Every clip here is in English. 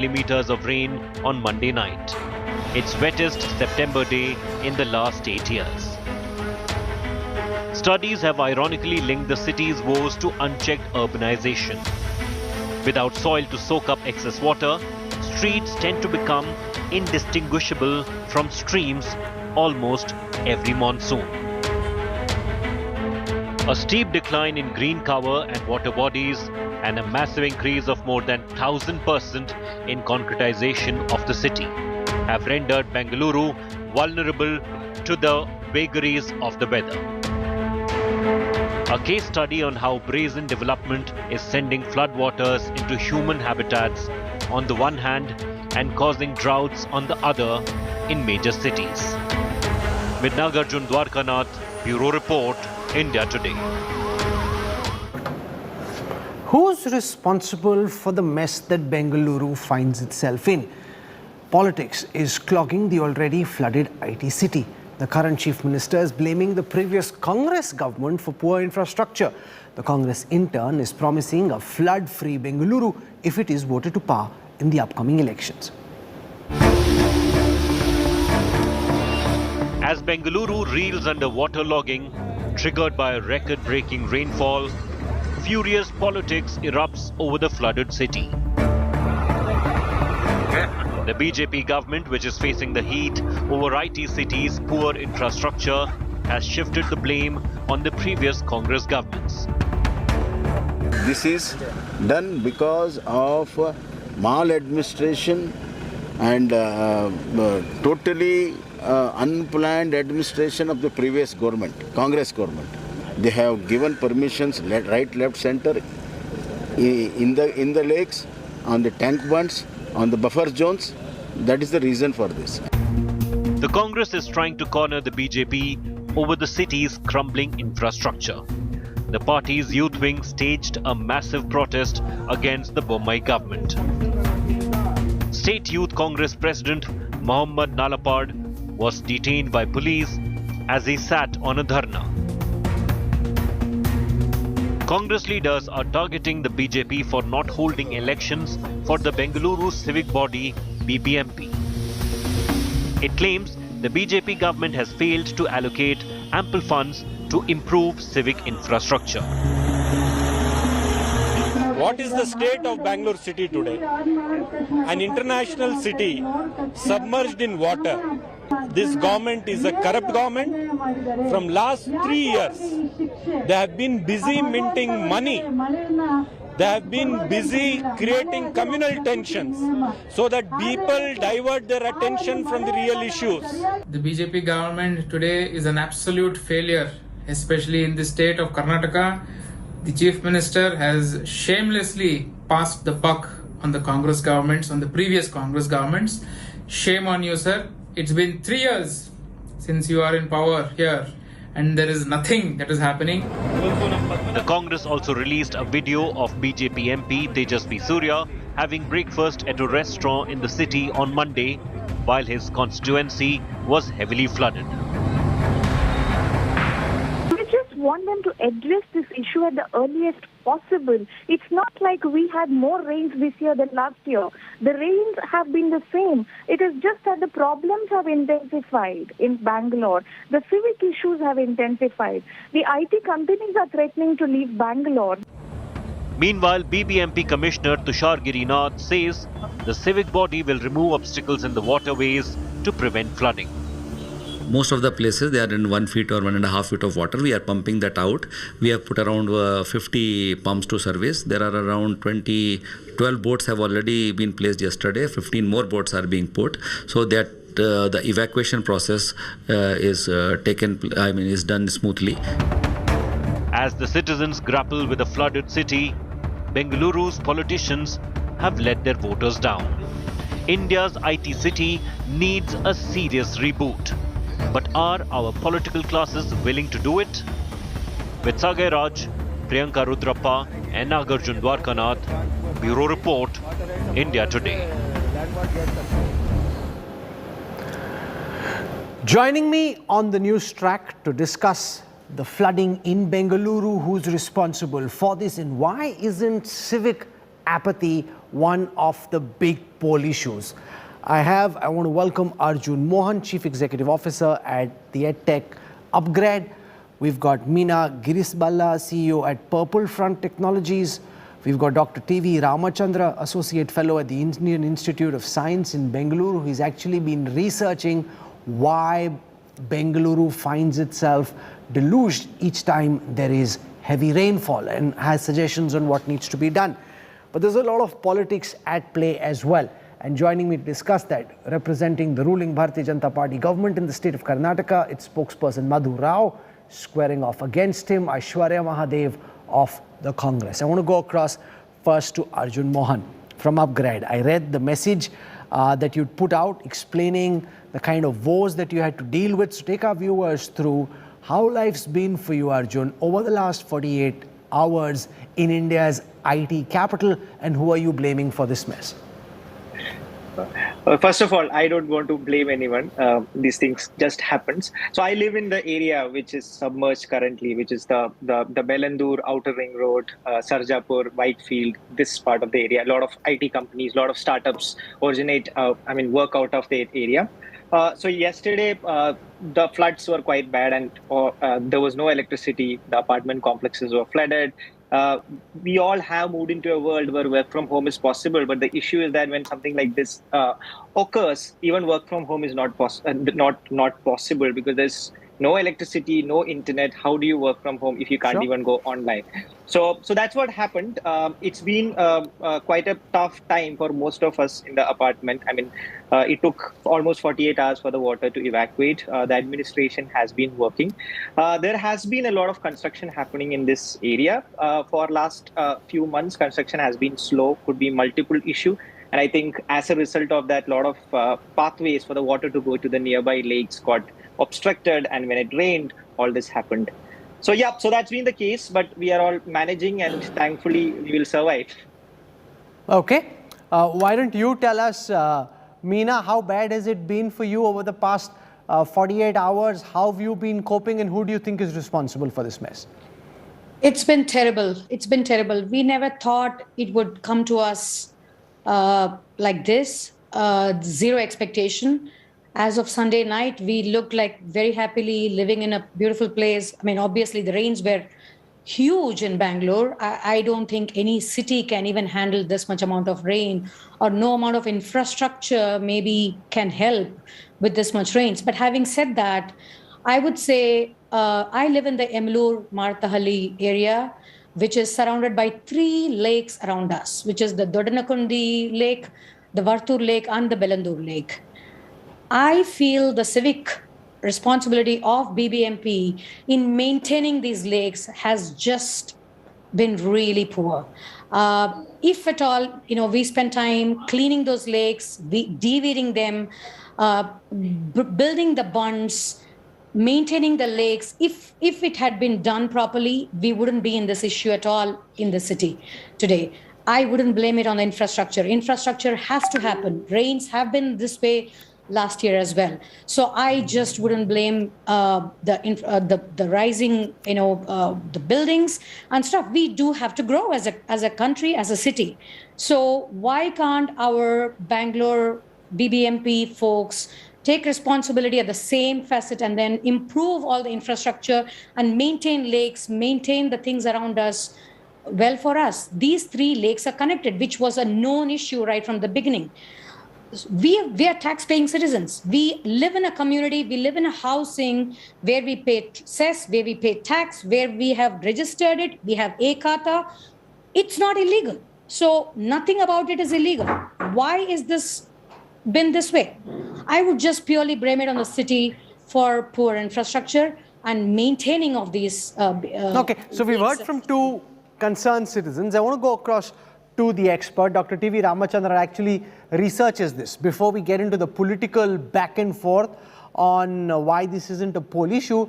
millimeters of rain on Monday night, its wettest September day in the last 8 years. Studies have ironically linked the city's woes to unchecked urbanization. Without soil to soak up excess water, streets tend to become indistinguishable from streams almost every monsoon. A steep decline in green cover and water bodies and a massive increase of more than 1,000% in concretization of the city have rendered Bengaluru vulnerable to the vagaries of the weather. A case study on how brazen development is sending floodwaters into human habitats on the one hand and causing droughts on the other in major cities. With Nagarjun Dwarkanath, Bureau Report, India Today. Who's responsible for the mess that Bengaluru finds itself in? Politics is clogging the already flooded IT city. The current chief minister is blaming the previous Congress government for poor infrastructure. The Congress in turn is promising a flood-free Bengaluru if it is voted to power in the upcoming elections. As Bengaluru reels under waterlogging, triggered by a record-breaking rainfall, furious politics erupts over the flooded city. The BJP government, which is facing the heat over IT city's poor infrastructure, has shifted the blame on the previous Congress governments. This is done because of maladministration and totally unplanned administration of the previous government, Congress government. They have given permissions right, left, center in the lakes, on the tank bunds, on the buffer zones. That is the reason for this. The Congress is trying to corner the BJP over the city's crumbling infrastructure. The party's youth wing staged a massive protest against the Bommai government. State Youth Congress President Mohammad Nalapad was detained by police as he sat on a dharna. Congress leaders are targeting the BJP for not holding elections for the Bengaluru civic body BBMP. It claims the BJP government has failed to allocate ample funds to improve civic infrastructure. What is the state of Bangalore city today? An international city submerged in water. This government is a corrupt government. From last 3 years, they have been busy minting money. They have been busy creating communal tensions so that people divert their attention from the real issues. The BJP government today is an absolute failure, especially in the state of Karnataka. The chief minister has shamelessly passed the buck on the Congress governments, on the previous Congress governments. Shame on you, sir. It's been 3 years since you are in power here, and there is nothing that is happening. The Congress also released a video of BJP MP Tejasvi Surya having breakfast at a restaurant in the city on Monday while his constituency was heavily flooded. We just want them to address this issue at the earliest possible. It's not like we had more rains this year than last year. The rains have been the same. It is just that the problems have intensified in Bangalore. The civic issues have intensified. The IT companies are threatening to leave Bangalore. Meanwhile, BBMP Commissioner Tushar Girinath says the civic body will remove obstacles in the waterways to prevent flooding. Most of the places, they are in 1 feet or 1.5 feet of water. We are pumping that out. We have put around 50 pumps to service. There are around 12 boats have already been placed yesterday. 15 more boats are being put. So that the evacuation process is done smoothly. As the citizens grapple with a flooded city, Bengaluru's politicians have let their voters down. India's IT city needs a serious reboot. But are our political classes willing to do it? With Sagai Raj, Priyanka Rudrappa and Nagarjun Dwarkanath, Bureau Report, India Today. Joining me on the Newstrack to discuss the flooding in Bengaluru, who's responsible for this and why isn't civic apathy one of the big poll issues. I want to welcome Arjun Mohan, Chief Executive Officer at the EdTech Upgrade. We've got Meena Girisballa, CEO at Purple Front Technologies. We've got Dr. T.V. Ramachandra, Associate Fellow at the Indian Institute of Science in Bengaluru. He's actually been researching why Bengaluru finds itself deluged each time there is heavy rainfall and has suggestions on what needs to be done. But there's a lot of politics at play as well. And joining me to discuss that, representing the ruling Bharatiya Janata Party government in the state of Karnataka, it's spokesperson Madhu Rao. Squaring off against him, Aishwarya Mahadev of the Congress. I want to go across first to Arjun Mohan from Upgrade. I read the message that you'd put out explaining the kind of woes that you had to deal with. So take our viewers through how life's been for you, Arjun, over the last 48 hours in India's IT capital, and who are you blaming for this mess? First of all, I don't want to blame anyone. These things just happens. So I live in the area which is submerged currently, which is the Bengaluru Outer Ring Road, Sarjapur, Whitefield, this part of the area. A lot of IT companies, a lot of startups work out of the area. So yesterday, the floods were quite bad, and there was no electricity. The apartment complexes were flooded. We all have moved into a world where work from home is possible, but the issue is that when something like this occurs, even work from home is not possible because there's no electricity, no internet. How do you work from home if you can't even go online? So that's what happened. It's been quite a tough time for most of us in the apartment. It took almost 48 hours for the water to evacuate. The administration has been working. There has been a lot of construction happening in this area. For last few months, construction has been slow, could be multiple issue. And I think as a result of that, a lot of pathways for the water to go to the nearby lakes got obstructed. And when it rained, all this happened. So that's been the case, but we are all managing and thankfully we will survive. Okay. Why don't you tell us, Meena, how bad has it been for you over the past 48 hours? How have you been coping, and who do you think is responsible for this mess? It's been terrible. It's been terrible. We never thought it would come to us like this. Zero expectation. As of Sunday night, we looked like very happily living in a beautiful place. Obviously the rains were huge in Bangalore. I don't think any city can even handle this much amount of rain, or no amount of infrastructure maybe can help with this much rains. But having said that, I would say I live in the Emulur-Marthahalli area, which is surrounded by 3 lakes around us, which is the Dodanakundi Lake, the Vartur Lake, and the Bengaluru Lake. I feel the civic responsibility of BBMP in maintaining these lakes has just been really poor. If at all, we spend time cleaning those lakes, de-weeding them, building the bunds, maintaining the lakes. If it had been done properly, we wouldn't be in this issue at all in the city today. I wouldn't blame it on the infrastructure. Infrastructure has to happen. Rains have been this way last year as well. So I just wouldn't blame the rising, the buildings and stuff. We do have to grow as a country, as a city. So why can't our Bangalore BBMP folks take responsibility at the same facet and then improve all the infrastructure and maintain lakes, maintain the things around us well for us? These 3 lakes are connected, which was a known issue right from the beginning. We are tax-paying citizens. We live in a community, we live in a housing where we pay cess, where we pay tax, where we have registered it, we have e-Khata. It's not illegal. So nothing about it is illegal. Why is this been this way? I would just purely blame it on the city for poor infrastructure and maintaining of these. Okay, so we've heard from 2 concerned citizens. I want to go across to the expert. Dr. T.V. Ramachandran actually researches this. Before we get into the political back and forth on why this isn't a poll issue,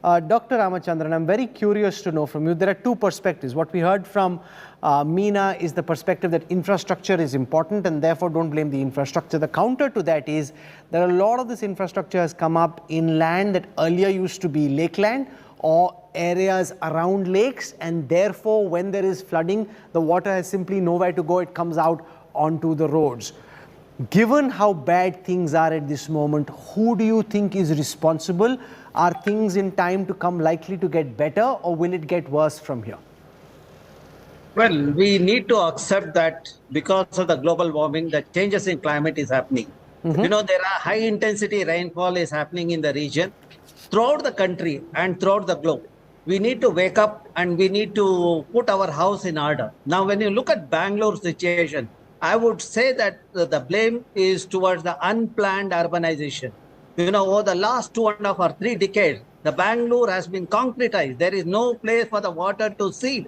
Dr. Ramachandran, I'm very curious to know from you, there are 2 perspectives. What we heard from Meena is the perspective that infrastructure is important and therefore don't blame the infrastructure. The counter to that is that a lot of this infrastructure has come up in land that earlier used to be lakeland or areas around lakes, and therefore when there is flooding, the water has simply nowhere to go, it comes out onto the roads. Given how bad things are at this moment, who do you think is responsible? Are things in time to come likely to get better, or will it get worse from here? Well, we need to accept that because of the global warming, the changes in climate is happening. You know, there are high intensity rainfall is happening in the region throughout the country and throughout the globe. We need to wake up and we need to put our house in order. Now, when you look at Bangalore situation, I would say that the blame is towards the unplanned urbanization. You know, over the last 2.5 or 3 decades, the Bangalore has been concretized. There is no place for the water to seed.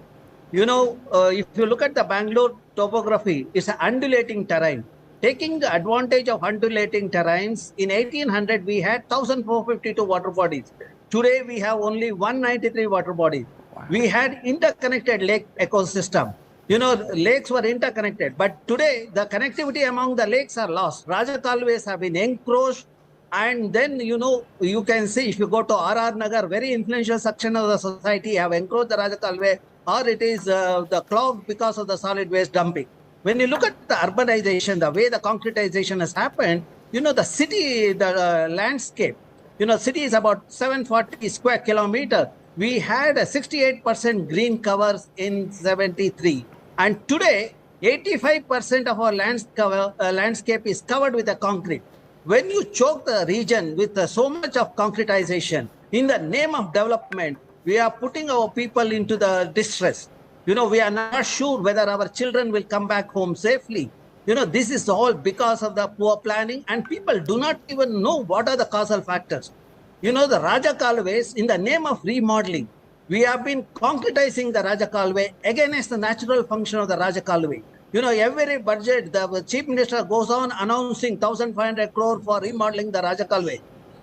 You know, if you look at the Bangalore topography, it's an undulating terrain. Taking the advantage of undulating terrains, in 1800 we had 1,452 water bodies. Today we have only 193 water bodies. Wow. We had interconnected lake ecosystem. You know, lakes were interconnected, but today the connectivity among the lakes are lost. Raja Kalways have been encroached, and then, you know, you can see if you go to R.R. Nagar, very influential section of the society have encroached the Raja Kalway, or it is the clogged because of the solid waste dumping. When you look at the urbanization, the way the concretization has happened, you know, the city, the landscape, you know, city is about 740 square kilometer. We had a 68% green covers in 73. And today, 85% of our landscape is covered with the concrete. When you choke the region with so much of concretization, in the name of development, we are putting our people into the distress. You know, we are not sure whether our children will come back home safely. You know, this is all because of the poor planning, and people do not even know what are the causal factors. You know, the Raja Kalways, in the name of remodeling, we have been concretizing the Raja Kalway against the natural function of the Raja Kalway. You know, every budget, the Chief Minister goes on announcing 1,500 crore for remodeling the Raja Kalway.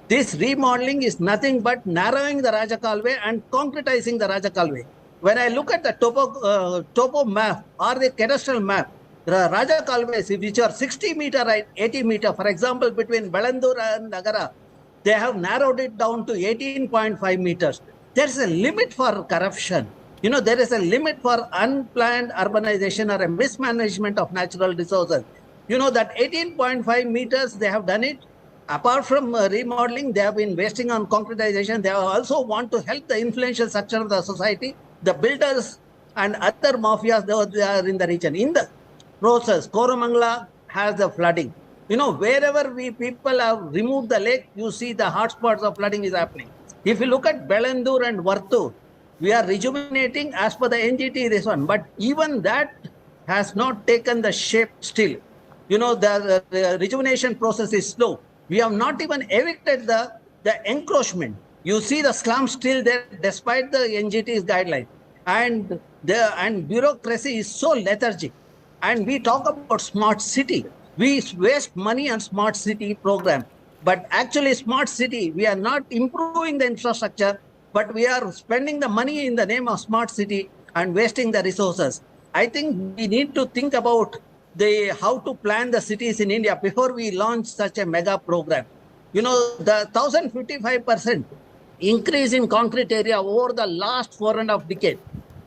This remodeling is nothing but narrowing the Raja Kalway and concretizing the Raja Kalway. When I look at the topo map or the cadastral map, the Raja Kalways, which are 60 meter and 80 meter, for example, between Bengaluru and Nagara, they have narrowed it down to 18.5 meters. There is a limit for corruption. You know, there is a limit for unplanned urbanization or a mismanagement of natural resources. You know, that 18.5 meters, they have done it. Apart from remodeling, they have been wasting on concretization. They also want to help the influential section of the society, the builders and other mafias they are in the region. In the process, Koramangala has the flooding. You know, wherever we people have removed the lake, you see the hotspots of flooding is happening. If you look at Bengaluru and Vartur, we are rejuvenating as per the NGT this one, but even that has not taken the shape still. You know, the rejuvenation process is slow. We have not even evicted the encroachment. You see the slums still there despite the NGT's guideline. And bureaucracy is so lethargic. And we talk about smart city. We waste money on smart city program. But actually smart city, we are not improving the infrastructure, but we are spending the money in the name of smart city and wasting the resources. I think we need to think about how to plan the cities in India before we launch such a mega program. You know, the 1,055% increase in concrete area over the last 4.5 decades,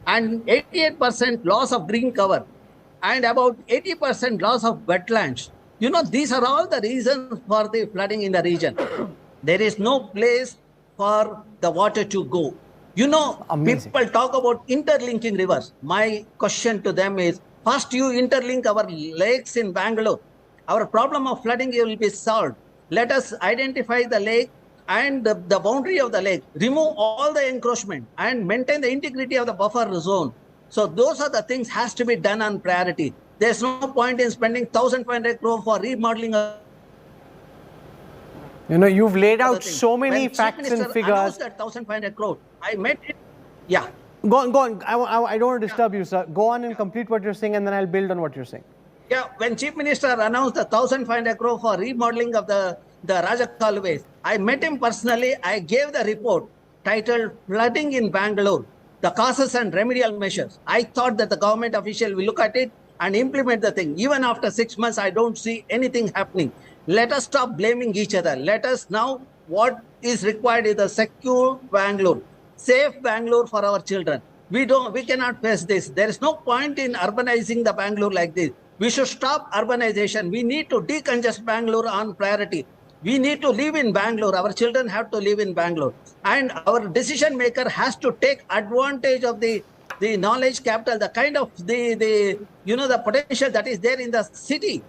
and 88% loss of green cover, and about 80% loss of wetlands. You know, these are all the reasons for the flooding in the region. There is no place for the water to go. You know, Amazing. People talk about interlinking rivers. My question to them is, first you interlink our lakes in Bangalore. Our problem of flooding will be solved. Let us identify the lake and the boundary of the lake, remove all the encroachment and maintain the integrity of the buffer zone. So those are the things has to be done on priority. There's no point in spending 1,500 crore for remodeling. You know, you've laid out so many facts and figures. That 1,500 crore, I met it. Yeah. Go on. I don't want to disturb you, sir. Go on and complete what you're saying, and then I'll build on what you're saying. Yeah, when Chief Minister announced the 1,500 crore for remodeling of the Raja Kalways, I met him personally. I gave the report titled Flooding in Bangalore, the Causes and Remedial Measures. I thought that the government official will look at it and implement the thing. Even after 6 months, I don't see anything happening. Let us stop blaming each other. Let us now, what is required is a secure Bangalore. safe Bangalore for our children. We cannot face this. There is no point in urbanizing the Bangalore like this. We should stop urbanization. We need to decongest Bangalore on priority. We need to live in Bangalore. Our children have to live in Bangalore. And our decision maker has to take advantage of the knowledge capital, the kind of the potential that is there in the city.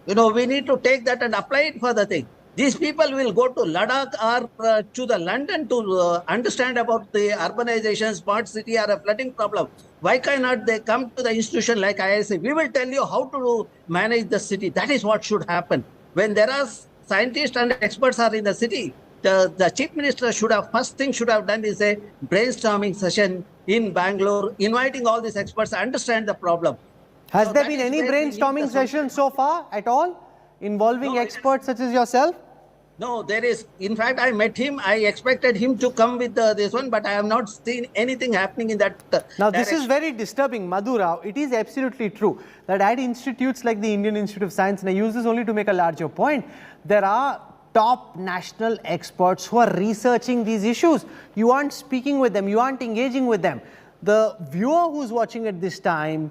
We need to take that and apply it for the thing. These people will go to Ladakh or to the London to understand about the urbanization, smart city or a flooding problem. Why cannot they come to the institution like IISc? We will tell you how to manage the city. That is what should happen. When there are scientists and experts are in the city, the chief minister first thing should have done is a brainstorming session in Bangalore, inviting all these experts to understand the problem. Has there been any brainstorming session so far at all involving experts such as yourself? No, there is. In fact, I met him. I expected him to come with this one, but I have not seen anything happening in that Now, direction. this is very disturbing, Madhu Rao. It is absolutely true that at institutes like the Indian Institute of Science, and I use this only to make a larger point, there are top national experts who are researching these issues. You aren't speaking with them. You aren't engaging with them. The viewer who's watching at this time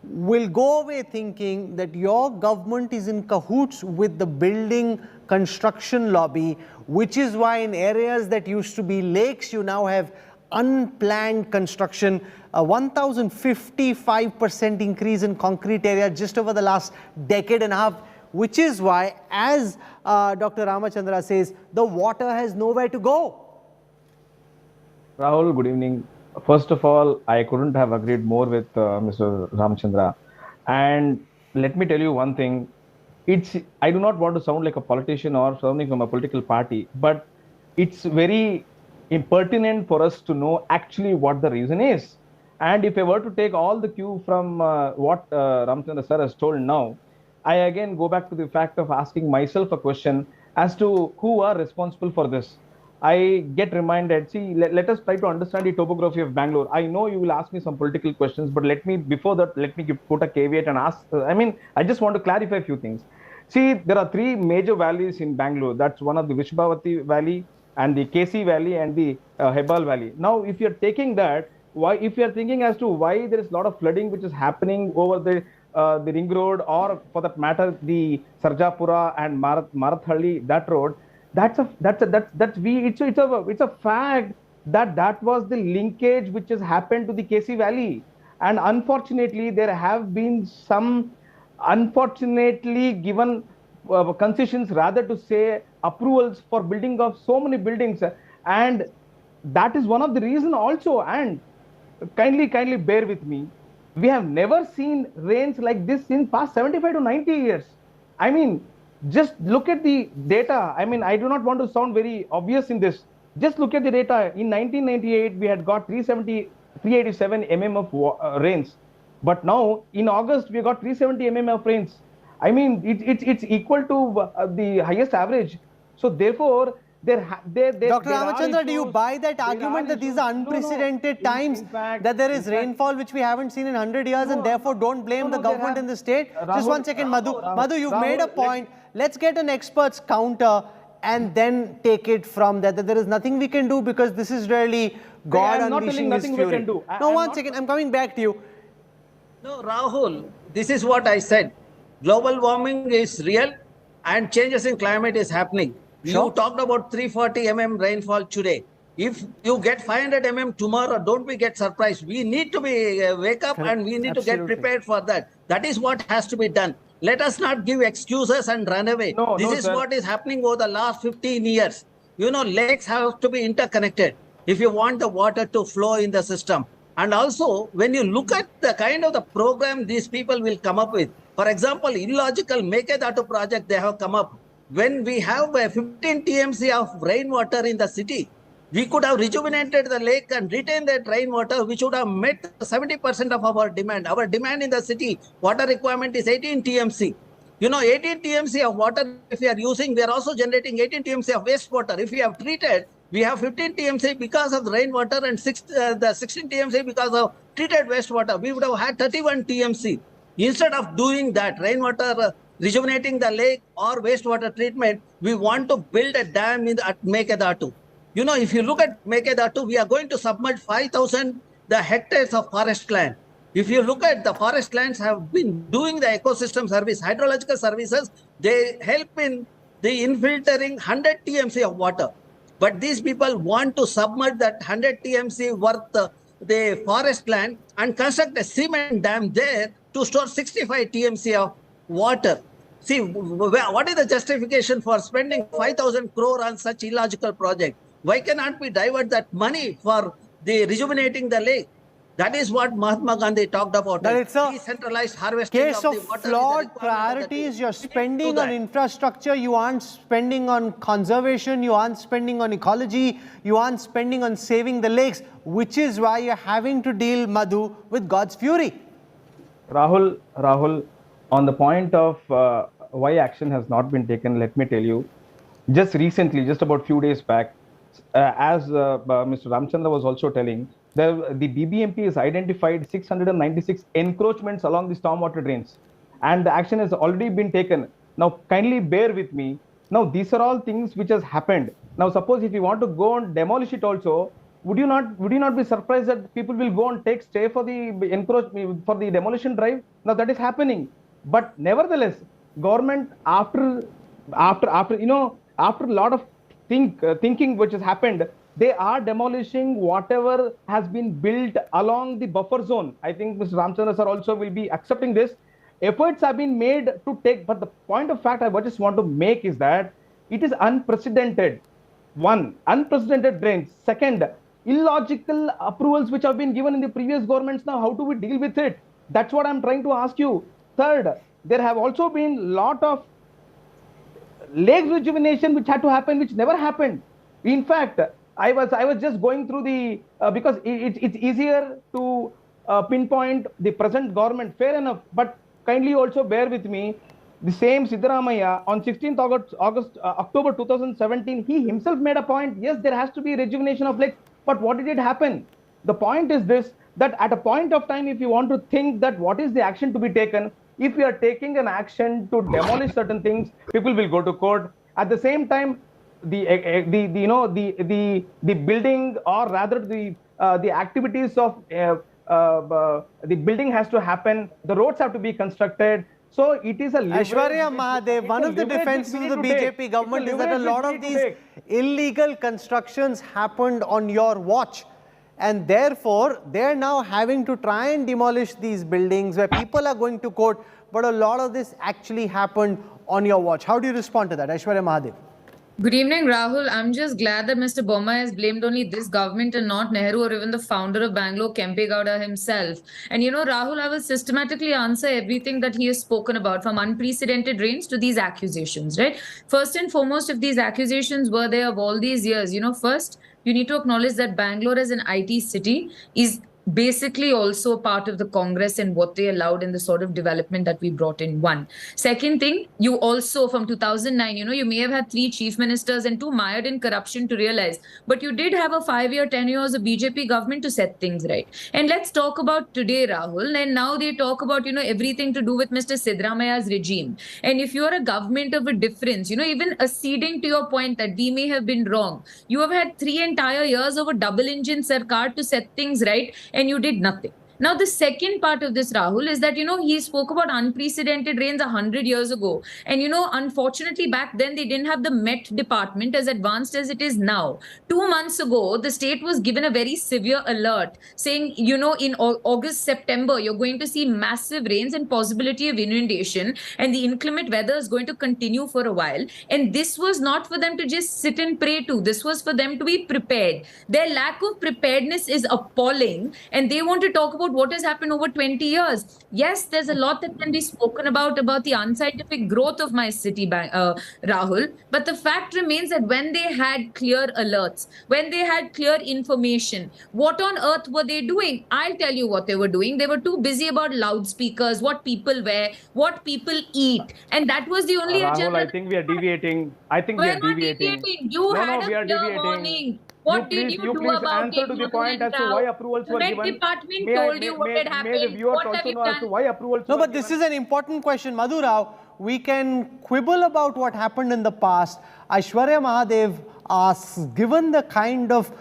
will go away thinking that your government is in cahoots with the building construction lobby, which is why in areas that used to be lakes, you now have unplanned construction, a 1,055% increase in concrete area just over the last decade and a half, which is why, as Dr. Ramachandra says, the water has nowhere to go. Rahul, good evening. First of all, I couldn't have agreed more with Mr. Ramachandra. And let me tell you one thing. I do not want to sound like a politician or sounding from a political party, but it's very impertinent for us to know actually what the reason is. And if I were to take all the cue from what Ramachandra sir has told now, I again go back to the fact of asking myself a question as to who are responsible for this. I get reminded, let us try to understand the topography of Bangalore. I know you will ask me some political questions, but before that, let me put a caveat and ask, I just want to clarify a few things. See, there are three major valleys in Bangalore. That's one of the Vishbhavati Valley and the KC Valley and the Hebbal Valley. Now, if you're taking that, if you're thinking as to why there is a lot of flooding which is happening over the ring road, or for that matter, the Sarjapura and Marathalli, that road, it's a fact that was the linkage which has happened to the KC Valley. And unfortunately, there have been some unfortunately given concessions, rather to say approvals for building of so many buildings. And that is one of the reasons also. And kindly bear with me. We have never seen rains like this in past 75 to 90 years. Just look at the data. I do not want to sound very obvious in this. Just look at the data. In 1998, we had got 387 mm of rains. But now, in August, we got 370 mm of rains. It's equal to the highest average. So therefore, Dr. Ramachandra, do you buy that argument that these are unprecedented times, that there is rainfall which we haven't seen in 100 years, and therefore don't blame the government in the state? Just 1 second, Madhu. Madhu, you've made a point. Let's get an expert's counter and then take it from there. That there is nothing we can do because this is really God unleashing his fury. No, 1 second. I'm coming back to you. No, Rahul, this is what I said. Global warming is real and changes in climate is happening. Sure. You talked about 340 mm rainfall today. If you get 500 mm tomorrow, don't we get surprised? We need to wake up and we need to get prepared for that. That is what has to be done. Let us not give excuses and run away. This is what is happening over the last 15 years. Lakes have to be interconnected if you want the water to flow in the system. And also, when you look at the kind of the program these people will come up with, for example, illogical Mekedatu project they have come up. When we have 15 TMC of rainwater in the city, we could have rejuvenated the lake and retained that rainwater, which would have met 70% of our demand. Our demand in the city, water requirement is 18 TMC. 18 TMC of water, if we are using, we are also generating 18 TMC of wastewater. If we have treated, we have 15 TMC because of the rainwater and the 16 TMC because of treated wastewater. We would have had 31 TMC. Instead of doing that, rainwater, rejuvenating the lake or wastewater treatment, we want to build a dam at Mekedatu. You know, if you look at Mekedatu, we are going to submerge 5,000 the hectares of forest land. If you look at the forest lands have been doing the ecosystem service, hydrological services, they help in the infiltrating 100 TMC of water. But these people want to submerge that 100 TMC worth the forest land and construct a cement dam there to store 65 TMC of water. See, what is the justification for spending 5,000 crore on such illogical project? Why cannot we divert that money for the rejuvenating the lake? That is what Mahatma Gandhi talked about. That it's a decentralized harvesting case of the of water. flawed priorities. You're spending on infrastructure, you aren't spending on conservation, you aren't spending on ecology, you aren't spending on saving the lakes, which is why you're having to deal, Madhu, with God's fury. Rahul, on the point of why action has not been taken, let me tell you, just recently, just about few days back, as Mr. Ramchandra was also telling, the BBMP has identified 696 encroachments along the stormwater drains, and the action has already been taken. Now, kindly bear with me. Now, these are all things which has happened. Now, suppose if you want to go and demolish it also, would you not be surprised that people will go and take stay for the demolition drive? Now, that is happening. But nevertheless, government after a lot of thinking which has happened, they are demolishing whatever has been built along the buffer zone. I think Mr. Ramchandra sir also will be accepting this. Efforts have been made to take, but the point of fact I just want to make is that it is unprecedented. One, unprecedented drains. Second, illogical approvals which have been given in the previous governments. Now, how do we deal with it? That's what I'm trying to ask you. Third, there have also been lot of lake rejuvenation which had to happen, which never happened. In fact, I was just going through the because it's easier to pinpoint the present government. Fair enough, but kindly also bear with me. The same Siddaramaiah on 16th October 2017, he himself made a point. Yes, there has to be rejuvenation of lakes, but what did it happen? The point is this: that at a point of time, if you want to think that what is the action to be taken, if you are taking an action to demolish certain things, people will go to court. At the same time, the building, or rather the activities of the building has to happen. The roads have to be constructed. So it is a Aishwarya Mahadev, one of the defenses of the BJP government is that a lot of these illegal constructions happened on your watch. And therefore, they're now having to try and demolish these buildings where people are going to court. But a lot of this actually happened on your watch. How do you respond to that, Aishwarya Mahadev? Good evening, Rahul. I'm just glad that Mr. Bomma has blamed only this government and not Nehru or even the founder of Bangalore, Kempe Gowda himself. And Rahul, I will systematically answer everything that he has spoken about, from unprecedented rains to these accusations, right? First and foremost, if these accusations were there of all these years, first, you need to acknowledge that Bangalore as an IT city is basically also part of the Congress and what they allowed in the sort of development that we brought in. One. Second thing, you also from 2009, you may have had 3 chief ministers and 2 mired in corruption to realize, but you did have a 5-year tenure as a BJP government to set things right. And let's talk about today, Rahul. And now they talk about, everything to do with Mr. Siddaramaiah's regime. And if you're a government of a difference, even acceding to your point that we may have been wrong, you have had 3 entire years of a double engine sarkar to set things right, and you did nothing. Now, the second part of this, Rahul, is that, he spoke about unprecedented rains 100 years ago. And, unfortunately, back then, they didn't have the Met department as advanced as it is now. 2 months ago, the state was given a very severe alert saying, in August, September, you're going to see massive rains and possibility of inundation. And the inclement weather is going to continue for a while. And this was not for them to just sit and pray to. This was for them to be prepared. Their lack of preparedness is appalling. And they want to talk about what has happened over 20 years. Yes, there's a lot that can be spoken about the unscientific growth of my city, Rahul. But the fact remains that when they had clear alerts, when they had clear information, what on earth were they doing? I'll tell you what they were doing. They were too busy about loudspeakers, what people wear, what people eat. And that was the only Rahul, agenda. I think we are deviating. We're not deviating. You had a clear warning. What did you do about answer it? to the point as to why approvals were given? The Met department told you what had happened. May the viewers also know as to why approvals No, were but given. this is an important question. Madhu Rao, we can quibble about what happened in the past. Aishwarya Mahadev given the kind of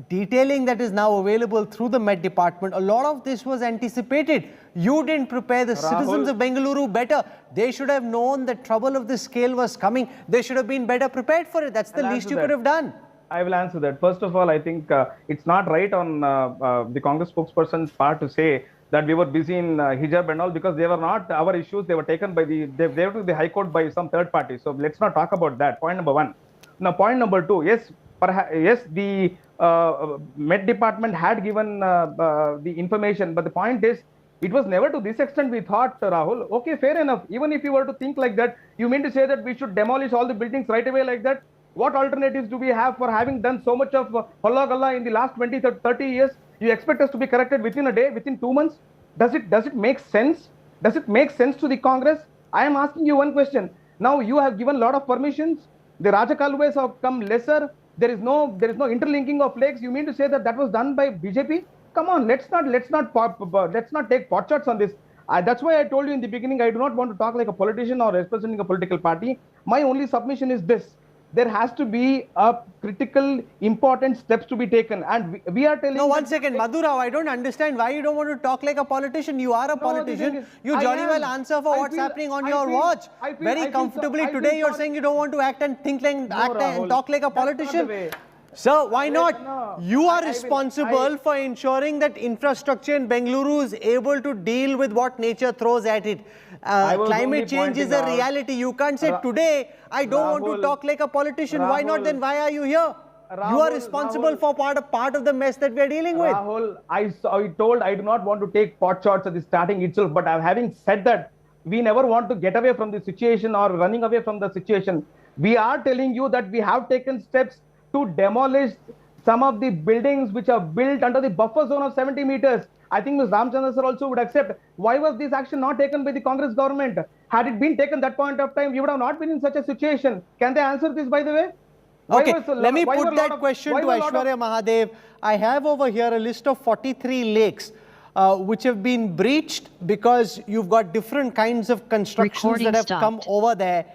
detailing that is now available through the Met Department, a lot of this was anticipated. You didn't prepare the citizens of Bengaluru better. They should have known that trouble of this scale was coming. They should have been better prepared for it. That's the least you could have done. I will answer that. First of all, I think it's not right on the Congress spokesperson's part to say that we were busy in hijab and all, because they were not our issues. They were taken by they were to the High Court by some third party. So let's not talk about that. Point number one. Now, point number two. Yes, the Met Department had given the information, but the point is, it was never to this extent we thought, Rahul. Okay, fair enough. Even if you were to think like that, you mean to say that we should demolish all the buildings right away like that? What alternatives do we have for having done so much of holla galla in the last 20, 30 years? You expect us to be corrected within a day, within 2 months? Does it make sense? Does it make sense to the Congress? I am asking you one question. Now you have given a lot of permissions. The Raja Kalways have come lesser. There is no interlinking of lakes. You mean to say that was done by BJP? Come on, let's not take pot shots on this. That's why I told you in the beginning, I do not want to talk like a politician or representing a political party. My only submission is this: there has to be a critical, important steps to be taken, and we are telling. No, one second, Madhurao, I don't understand why you don't want to talk like a politician. You are a politician. You jolly well answer for what's happening on your watch. Very comfortably. Today you're saying you don't want to act and think like and talk like a politician. Sir, why not? You are responsible for ensuring that infrastructure in Bengaluru is able to deal with what nature throws at it. Climate change is a reality. You can't say today, I don't want to talk like a politician. Why not? Then why are you here? You are responsible for part of the mess that we are dealing with. Rahul, I told I do not want to take pot shots at the starting itself, but having said that, we never want to get away from the situation or running away from the situation. We are telling you that we have taken steps to demolish some of the buildings which are built under the buffer zone of 70 meters. I think Ms. Ramchandra sir also would accept. Why was this action not taken by the Congress government? Had it been taken that point of time, we would have not been in such a situation. Can they answer this, by the way? Okay, let me put that question to Aishwarya Mahadev. I have over here a list of 43 lakes which have been breached because you've got different kinds of constructions that have come over there.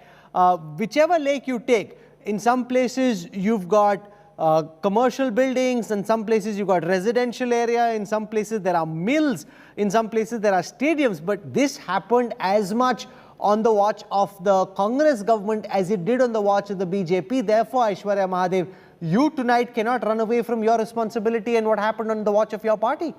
Whichever lake you take, in some places you've got commercial buildings, in some places you've got residential area, in some places there are mills, in some places there are stadiums, but this happened as much on the watch of the Congress government as it did on the watch of the BJP. Therefore, Aishwarya Mahadev, you tonight cannot run away from your responsibility and what happened on the watch of your party.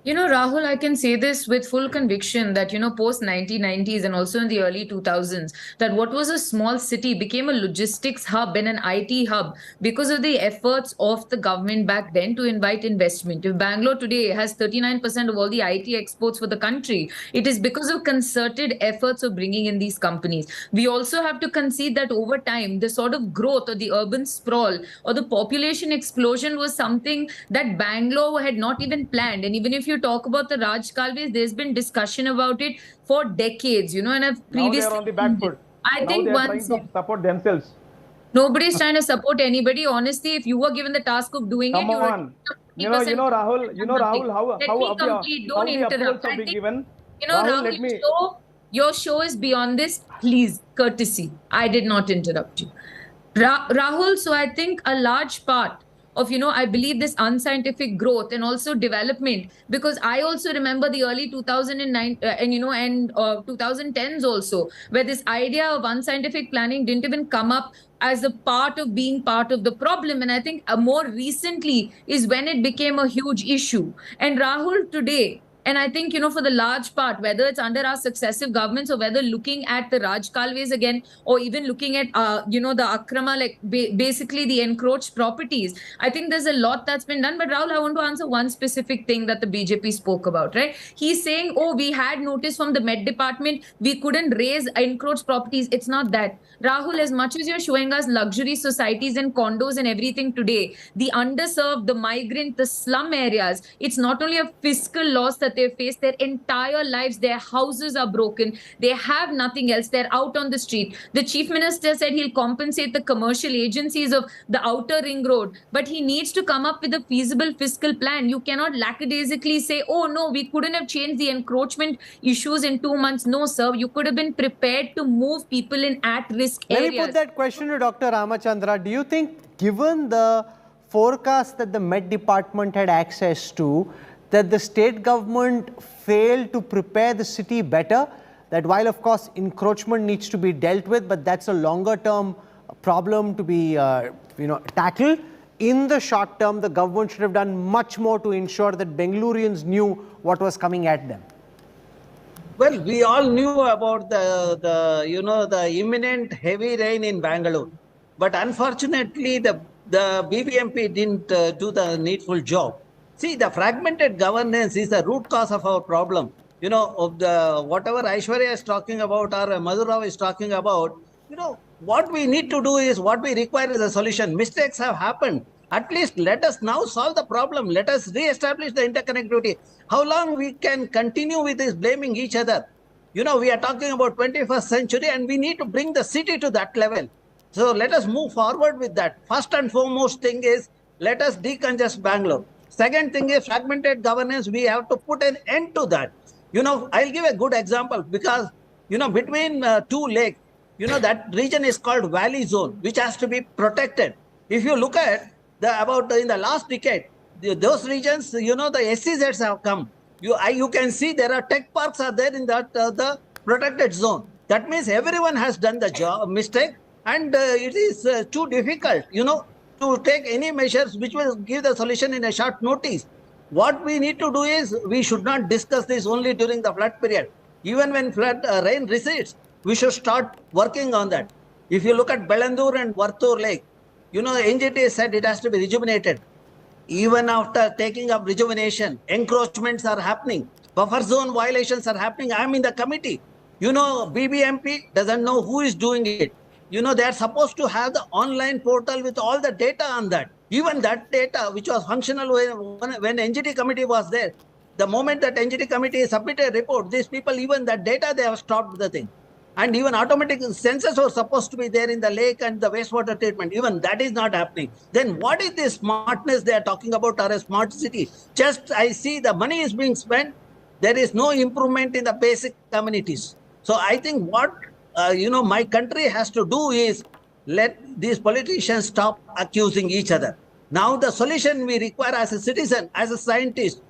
You know, Rahul, I can say this with full conviction that, post 1990s and also in the early 2000s, that what was a small city became a logistics hub and an IT hub because of the efforts of the government back then to invite investment. If Bangalore today has 39% of all the IT exports for the country, it is because of concerted efforts of bringing in these companies. We also have to concede that over time, the sort of growth or the urban sprawl or the population explosion was something that Bangalore had not even planned. And even if you talk about the Raj Kalways, there's been discussion about it for decades, and I've previously... Now they're on the back foot. I think they're trying to support themselves. Nobody's trying to support anybody. Honestly, if you were given the task of doing Come on. Rahul, Rahul, your show is beyond this. Please, courtesy. I did not interrupt you. Rahul, so I think a large part of, I believe this unscientific growth and also development, because I also remember the early 2009 and 2010s also, where this idea of unscientific planning didn't even come up as a part of being part of the problem. And I think more recently is when it became a huge issue. And Rahul, today, and I think, for the large part, whether it's under our successive governments or whether looking at the Raj Kalways again, or even looking at, the Akrama, like basically the encroached properties, I think there's a lot that's been done. But Rahul, I want to answer one specific thing that the BJP spoke about, right? He's saying, we had notice from the Met Department, we couldn't raise encroached properties. It's not that. Rahul, as much as you're showing us luxury societies and condos and everything today, the underserved, the migrant, the slum areas, it's not only a fiscal loss that they've faced their entire lives. Their houses are broken. They have nothing else. They're out on the street. The chief minister said he'll compensate the commercial agencies of the outer ring road, but he needs to come up with a feasible fiscal plan. You cannot lackadaisically say, oh no, we couldn't have changed the encroachment issues in 2 months. No, sir, you could have been prepared to move people in at-risk areas. Let me put that question to Dr. Ramachandra. Do you think, given the forecast that the Met Department had access to, that the state government failed to prepare the city better? That while, of course, encroachment needs to be dealt with, but that's a longer-term problem to be tackled. In the short term, the government should have done much more to ensure that Bengalurians knew what was coming at them. Well, we all knew about the imminent heavy rain in Bengaluru, but unfortunately, the BBMP didn't do the needful job. See, the fragmented governance is the root cause of our problem. Of the whatever Aishwarya is talking about or Madhurao is talking about, what we need to do is, what we require is a solution. Mistakes have happened. At least let us now solve the problem. Let us re-establish the interconnectivity. How long we can continue with this blaming each other? We are talking about 21st century and we need to bring the city to that level. So let us move forward with that. First and foremost thing is, let us decongest Bangalore. Second thing is fragmented governance. We have to put an end to that. I'll give a good example because, between two lakes, that region is called Valley Zone, which has to be protected. If you look at in the last decade, those regions, the SEZs have come. You can see there are tech parks are there in that the protected zone. That means everyone has done the mistake, and it is too difficult, to take any measures which will give the solution in a short notice. What we need to do is, we should not discuss this only during the flood period. Even when rain recedes, we should start working on that. If you look at Bengaluru and Vartur Lake, NGT said it has to be rejuvenated. Even after taking up rejuvenation, encroachments are happening. Buffer zone violations are happening. I'm in the committee. BBMP doesn't know who is doing it. They're supposed to have the online portal with all the data on that. Even that data, which was functional when NGT committee was there, the moment that NGT committee submitted a report, these people, even that data, they have stopped the thing. And even automatic sensors were supposed to be there in the lake and the wastewater treatment. Even that is not happening. Then what is this smartness they are talking about, or a smart city? Just I see the money is being spent. There is no improvement in the basic communities. So I think what my country has to do is let these politicians stop accusing each other. Now the solution we require as a citizen, as a scientist,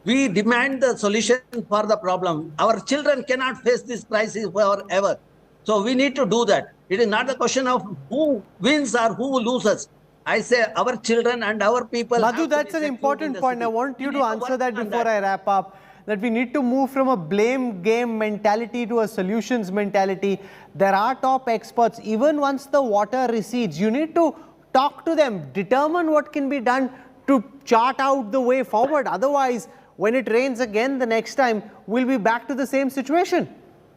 we demand the solution for the problem. Our children cannot face this crisis forever. So we need to do that. It is not the question of who wins or who loses. I say our children and our people. Madhu, that's an important point. I want you to answer that before I wrap up. That we need to move from a blame game mentality to a solutions mentality. There are top experts. Even once the water recedes, you need to talk to them, determine what can be done to chart out the way forward. Otherwise, when it rains again the next time, we'll be back to the same situation.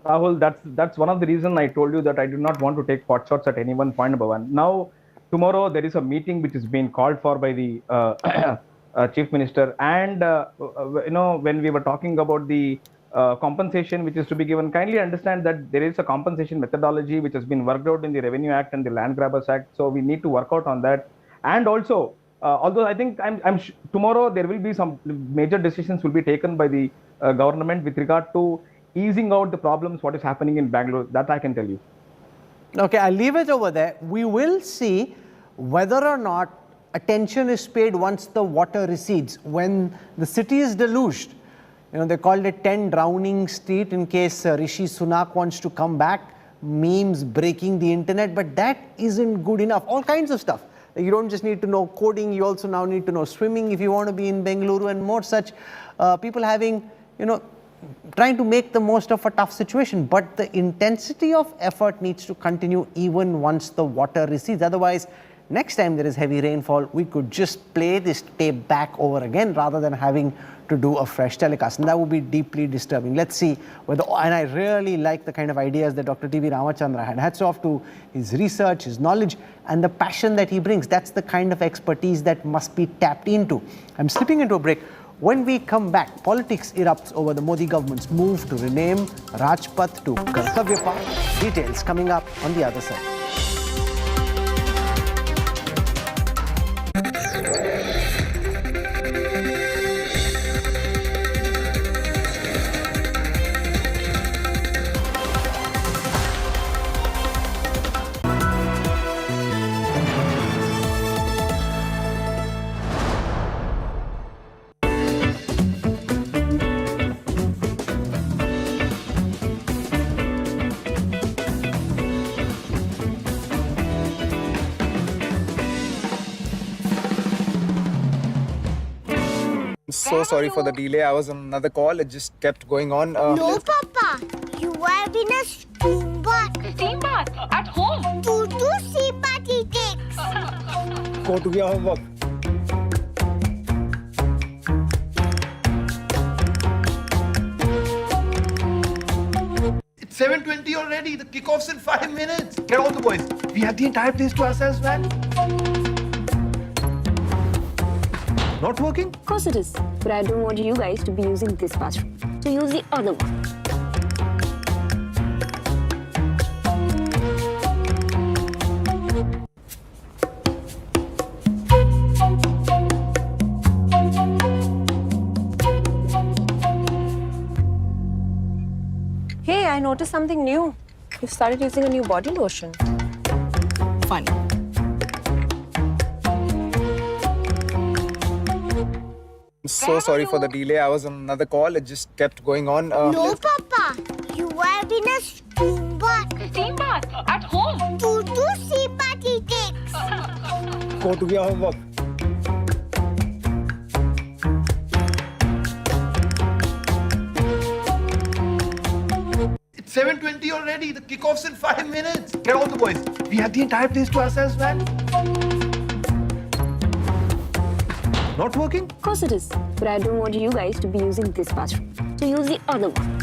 Rahul, that's one of the reasons I told you that I do not want to take pot shots at any one point, number one. Now, tomorrow there is a meeting which is being called for by the Chief Minister, and when we were talking about the compensation which is to be given, kindly understand that there is a compensation methodology which has been worked out in the Revenue Act and the Land Grabbers Act. So we need to work out on that. And also, although I think tomorrow there will be some major decisions will be taken by the government with regard to easing out the problems what is happening in Bangalore. That I can tell you. Okay, I'll leave it over there. We will see whether or not attention is paid once the water recedes. When the city is deluged, they called it 10 drowning street in case Rishi Sunak wants to come back, memes breaking the internet, but that isn't good enough. All kinds of stuff. You don't just need to know coding, you also now need to know swimming if you want to be in Bengaluru, and more such people having, trying to make the most of a tough situation. But the intensity of effort needs to continue even once the water recedes. Otherwise, next time there is heavy rainfall, we could just play this tape back over again rather than having to do a fresh telecast. And that would be deeply disturbing. Let's see whether, and I really like the kind of ideas that Dr. T.V. Ramachandra had. Hats off to his research, his knowledge, and the passion that he brings. That's the kind of expertise that must be tapped into. I'm slipping into a break. When we come back, politics erupts over the Modi government's move to rename Rajpath to Kartavya Path. Details coming up on the other side. So sorry for the delay. I was on another call. It just kept going on. No, Papa. You have been a steam bath. Steam bath? At home? Two steam bath he takes. Go to your homework. It's 7:20 already. The kickoff's in 5 minutes. Get all the boys. We have the entire place to ourselves, man. Not working? Of course it is. But I don't want you guys to be using this bathroom. So use the other one. Hey, I noticed something new. You started using a new body lotion. Funny. So sorry for the delay. I was on another call. It just kept going on. No, Papa. You have been a steam bath. Steam bath? At home? Two steam bath he takes. Go to your homework. It's 7:20 already. The kickoff's in 5 minutes. Get all the boys. We have the entire place to ourselves, man. Not working? Of course it is. But I don't want you guys to be using this bathroom. So use the other one.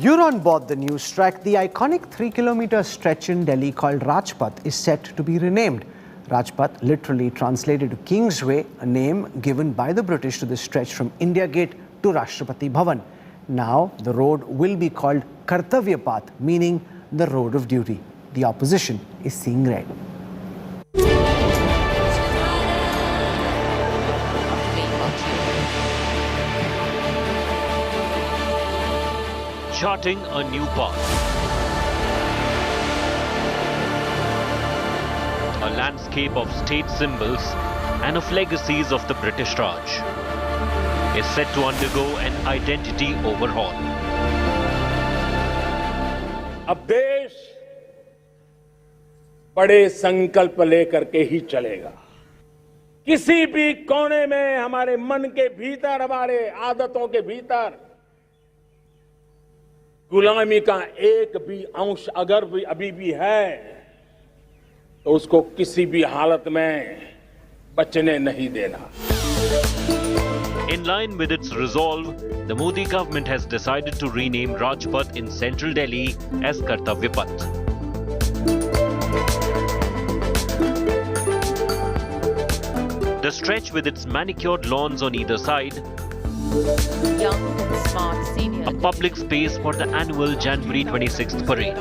You're on board the Newstrack. The iconic 3-kilometer stretch in Delhi called Rajpath is set to be renamed. Rajpath, literally translated to Kingsway, a name given by the British to the stretch from India Gate to Rashtrapati Bhavan. Now, the road will be called Kartavya Path, meaning the road of duty. The opposition is seeing red. Charting a new path. A landscape of state symbols and of legacies of the British Raj is set to undergo an identity overhaul. अब देश बड़े संकल्प लेकर के ही चलेगा। किसी भी कोने में हमारे मन के भीतर, हमारे आदतों के भीतर गुलामी का एक भी अंश अगर भी अभी भी है तो उसको किसी भी हालत में बचने नहीं देना। In line with its resolve, the Modi government has decided to rename Rajpath in central Delhi as Kartavya Path. The stretch with its manicured lawns on either side, young and smart senior, a public space for the annual January 26th parade,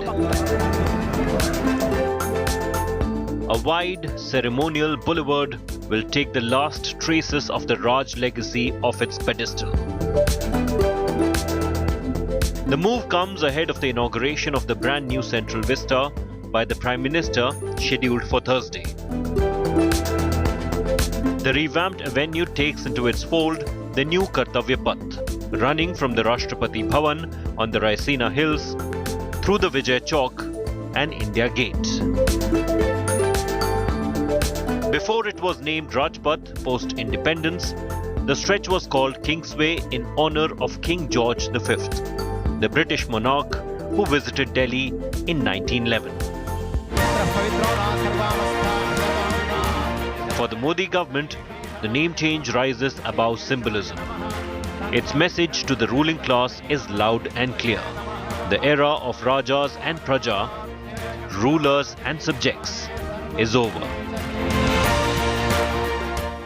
a wide ceremonial boulevard will take the last traces of the Raj legacy off its pedestal. The move comes ahead of the inauguration of the brand new Central Vista by the Prime Minister, scheduled for Thursday. The revamped avenue takes into its fold the new Kartavya Path, running from the Rashtrapati Bhavan on the Raisina Hills through the Vijay Chowk and India Gate. Before it was named Rajpath post-independence, the stretch was called Kingsway in honor of King George V, the British monarch who visited Delhi in 1911. For the Modi government, the name change rises above symbolism. Its message to the ruling class is loud and clear. The era of Rajas and Praja, rulers and subjects, is over.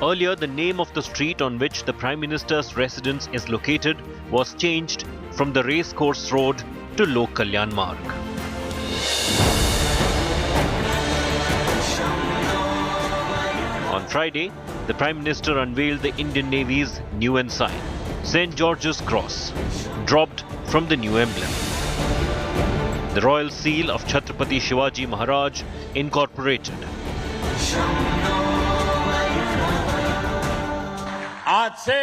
Earlier, the name of the street on which the Prime Minister's residence is located was changed from the Racecourse Road to Lok Kalyan Marg. On Friday, the Prime Minister unveiled the Indian Navy's new ensign, St. George's Cross, dropped from the new emblem. The royal seal of Chhatrapati Shivaji Maharaj incorporated. आज से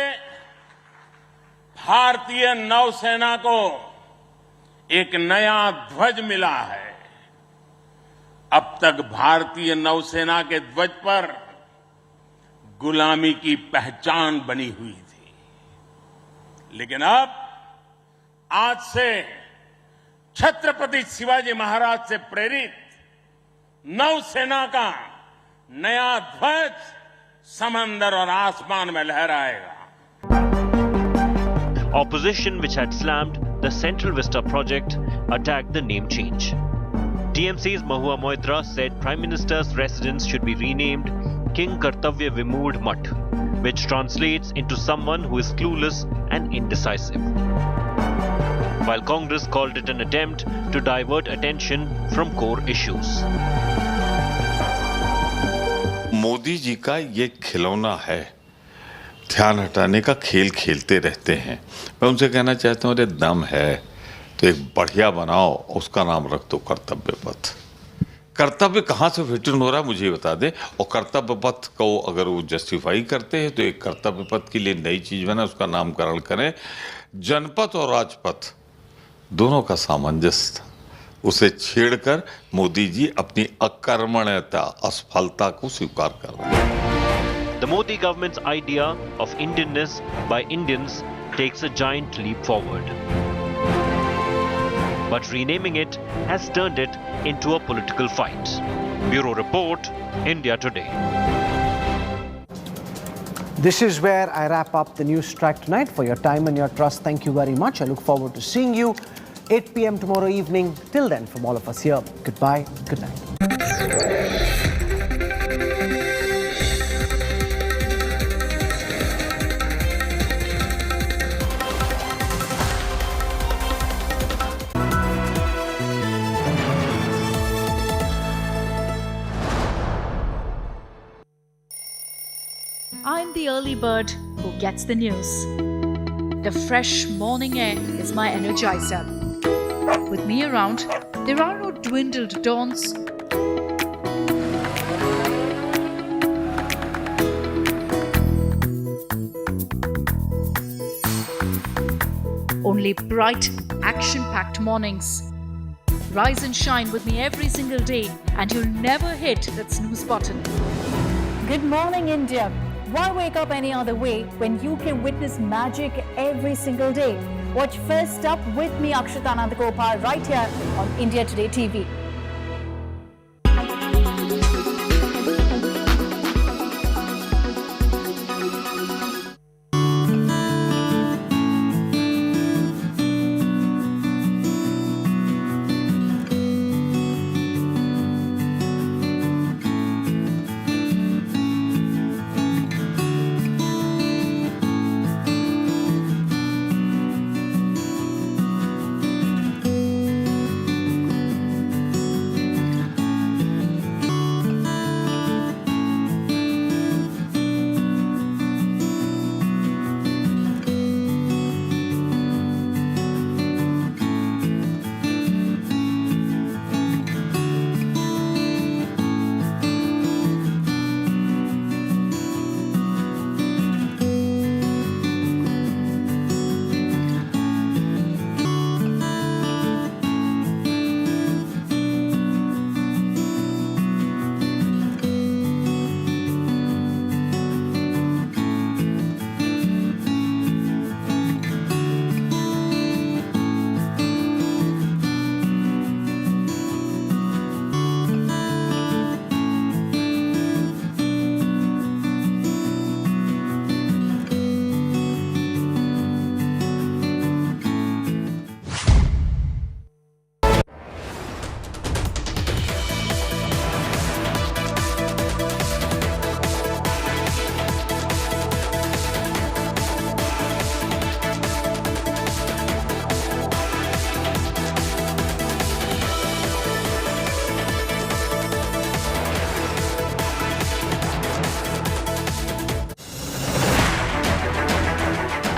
भारतीय नौसेना को एक नया ध्वज मिला है। अब तक भारतीय नौसेना के ध्वज पर गुलामी की पहचान बनी हुई थी, लेकिन अब आज से छत्रपति शिवाजी महाराज से प्रेरित नौसेना का नया ध्वज समंदर और आसमान में लहराएगा। Opposition, which had slammed the Central Vista project, attacked the name change. TMC's Mahua Moitra said Prime Minister's residence should be renamed King Kartavya Vimood Mutt, which translates into someone who is clueless and indecisive. While Congress called it an attempt to divert attention from core issues. Modi ji का ये खिलौना है, ध्यान हटाने का खेल खेलते रहते हैं। मैं उनसे कहना चाहता हूँ, अरे दम है तो एक बढ़िया बनाओ, उसका नाम रख दो कर्तव्य पथ। कर्तव्य कहाँ से फिटिंग हो रहा है मुझे बता दे, और कर्तव्य पथ को अगर वो जस्टिफाई करते हैं तो एक कर्तव्य पथ के लिए नई चीज बना, उसका नामकरण करें। जनपथ और राजपथ दोनों का सामंजस्य, उसे छेड़कर मोदी जी अपनी अकर्मण्यता, असफलता को स्वीकार कर रहे हैं। The Modi government's idea of Indianness by Indians takes a giant leap forward. But renaming it has turned it into a political fight. Bureau Report, India Today. This is where I wrap up the Newstrack tonight. For your time and your trust, thank you very much. I look forward to seeing you 8 p.m. tomorrow evening. Till then, from all of us here, goodbye, good night. I'm the early bird who gets the news. The fresh morning air is my energizer. With me around, there are no dwindled dawns. Only bright, action-packed mornings. Rise and shine with me every single day, and you'll never hit that snooze button. Good morning, India. Why wake up any other way when you can witness magic every single day? Watch First Up with me, Akshita Nandagopal, right here on India Today TV.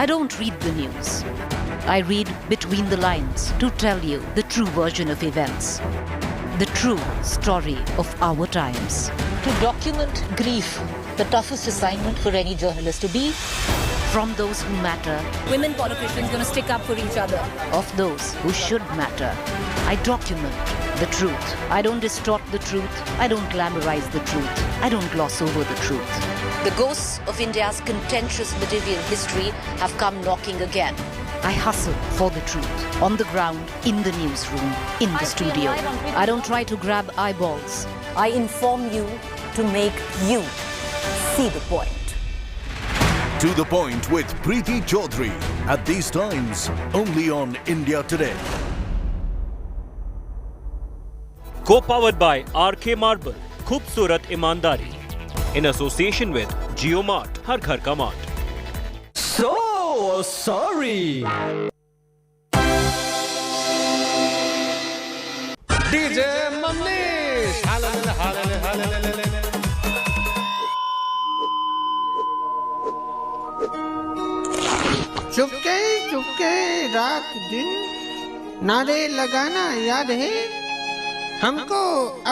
I don't read the news. I read between the lines to tell you the true version of events, the true story of our times. To document grief, the toughest assignment for any journalist to be. From those who matter, Women politicians going to stick up for each other. of those who should matter, I document the truth. I don't distort the truth. I don't glamorize the truth. I don't gloss over the truth. The ghosts of India's contentious medieval history have come knocking again. I hustle for the truth, on the ground, in the newsroom, in the studio. I don't try to grab eyeballs. I inform you to make you see the point. To the Point with Preeti Chaudhary. At these times, only on India Today. Co-powered by RK Marble, Khoobsurat Imandari. In association with JioMart, Har Ghar Ka Mart. So sorry. DJ Manish. Chupke Chupke रात दिन नारे लगाना याद है हमको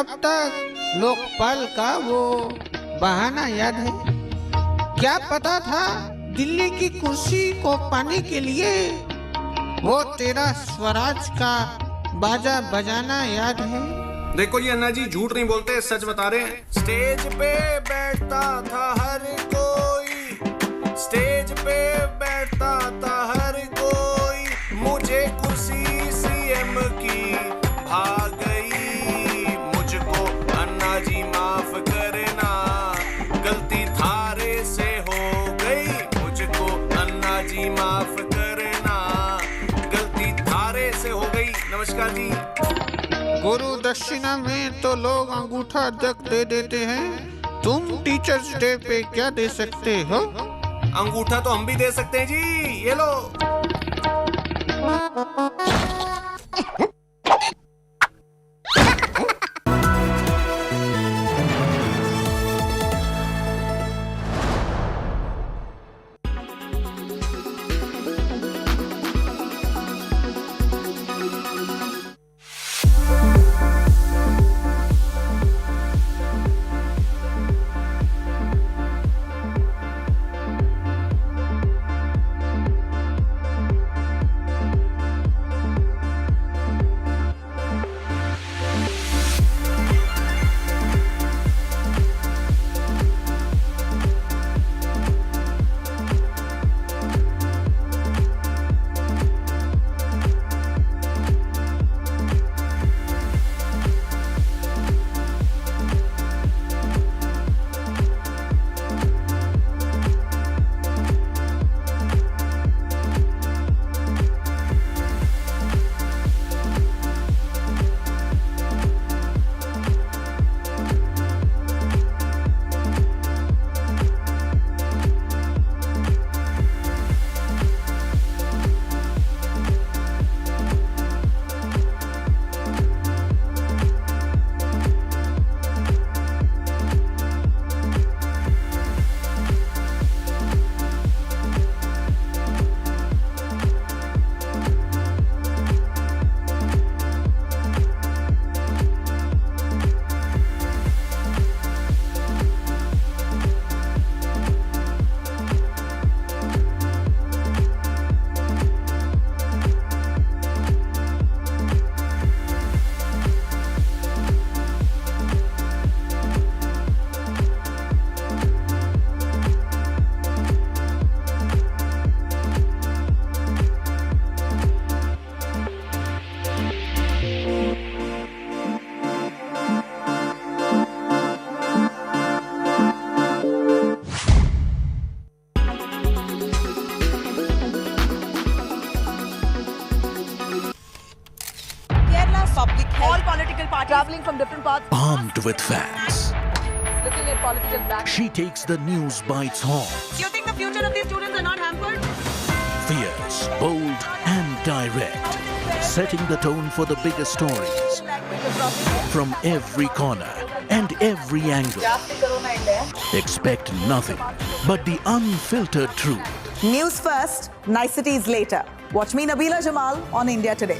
अब तक लोकपाल का वो बहाना याद है क्या पता था दिल्ली की कुर्सी को पाने के लिए वो तेरा स्वराज का बाजा बजाना याद है। देखो ये अन्ना जी झूठ नहीं बोलते, सच बता रहे हैं। स्टेज पे बैठता था हर कोई, स्टेज पे बैठता था हर कोई, मुझे कुर्सी सीएम की भाग गई। मुझको अन्ना जी माफ करना, गलती थारे से हो गई। मुझको अन्ना जी माफ करना, गलती थारे से हो गई। नमस्कार जी। गुरु दक्षिणा में तो लोग अंगूठा तक दे देते हैं, तुम टीचर्स डे पे क्या दे सकते हो? अंगूठा तो हम भी दे सकते हैं जी, ये लो। Traveling from different parts. Armed with facts, Looking at political black. she takes the news by its horns. Do you think the future of these students are not hampered? Fierce, bold, and direct, setting the tone for the biggest stories from every corner and every angle. Expect nothing but the unfiltered truth. News first, niceties later. Watch me, Nabila Jamal, on India Today.